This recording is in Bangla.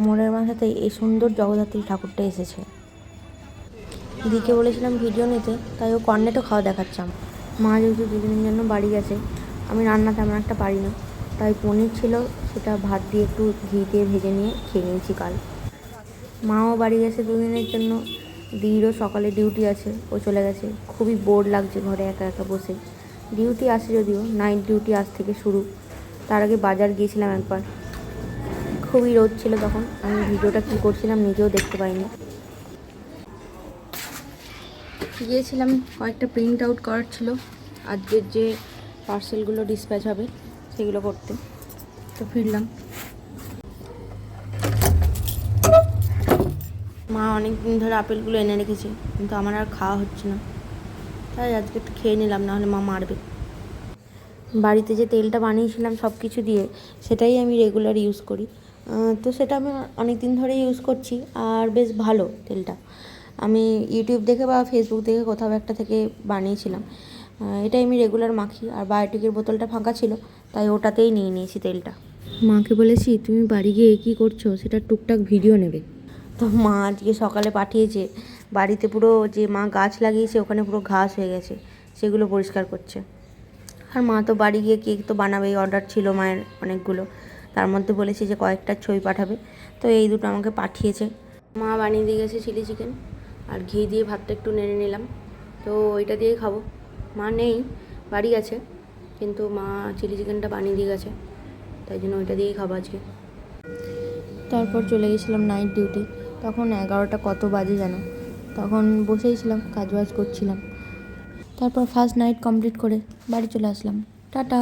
মনের মাথাতে এই সুন্দর জগদ্ধাত্রী ঠাকুরটা এসেছে। দিদিকে বলেছিলাম ভিডিও নিতে, তাই ও কর্নেটও খাওয়া দেখাচ্ছাম। মা যেহেতু দুদিনের জন্য বাড়ি গেছে, আমি রান্না তেমন একটা পারি না, তাই পনির ছিল, সেটা ভাত দিয়ে একটু ঘি দিয়ে ভেজে নিয়ে খেয়ে নিয়েছি কাল। মাও বাড়ি গেছে দুদিনের জন্য, দিদিরও সকালে ডিউটি আছে, ও চলে গেছে। খুবই বোর লাগছে ঘরে একা একা বসে। ডিউটি আছে যদিও, নাইট ডিউটি আজ থেকে শুরু। তার আগে বাজার গিয়েছিলাম একবার, খুবই রোদ ছিল তখন, আমি ভিডিওটা কী করছিলাম নিজেও দেখতে পাইনি। গিয়েছিলাম কয়েকটা প্রিন্ট আউট করার ছিল, আজকের যে পার্সেলগুলো ডিসপ্যাচ হবে সেগুলো করতে, তো ফিরলাম। মা অনেক দিন ধরে আপেলগুলো এনে রেখেছে, কিন্তু আমার আর খাওয়া হচ্ছে না, তাই আজকে একটু খেয়ে নিলাম, নাহলে মা মারবে। বাড়িতে যে তেলটা বানিয়েছিলাম সব কিছু দিয়ে, সেটাই আমি রেগুলার ইউজ করি, তো সেটা আমি অনেক দিন ধরে ইউজ করছি, আর বেশ ভালো তেলটা। আমি ইউটিউব দেখে বা ফেসবুক দেখে কোথাও একটা থেকে বানিয়েছিলাম, এটাই আমি রেগুলার মাখি। আর বায়োটিকের বোতলটা ফাঁকা ছিল, তাই ওটাতেই নিয়ে নিয়েছি তেলটা। মাকে বলেছি তুমি বাড়ি গিয়ে কী করছো সেটা টুকটাক ভিডিও নেবে, তো মা আজকে সকালে পাঠিয়েছে। বাড়িতে পুরো যে মা গাছ লাগিয়েছে ওখানে পুরো ঘাস হয়ে গেছে, সেগুলো পরিষ্কার করছে। আর মা তো বাড়ি গিয়ে কেক তো বানাবেই, অর্ডার ছিল মায়ের অনেকগুলো, তার মধ্যে বলেছি যে কয়েকটা ছবি পাঠাবে, তো এই দুটো আমাকে পাঠিয়েছে। মা বানিয়ে দিয়ে গেছে চিলি চিকেন, আর ঘি দিয়ে ভাতটা একটু নেড়ে নিলাম, তো ওইটা দিয়েই খাবো। মা নেই, বাড়ি আছে, কিন্তু মা চিলি চিকেনটা বানিয়ে দিয়ে গেছে, তাই জন্য ওইটা দিয়েই খাবো আজকে। তারপর চলে গেছিলাম নাইট ডিউটি, তখন 11টা কত বাজে জানো, তখন বসেই ছিলাম, কাজবাজ করছিলাম। তারপর ফার্স্ট নাইট কমপ্লিট করে বাড়ি চলে আসলাম। টাটা।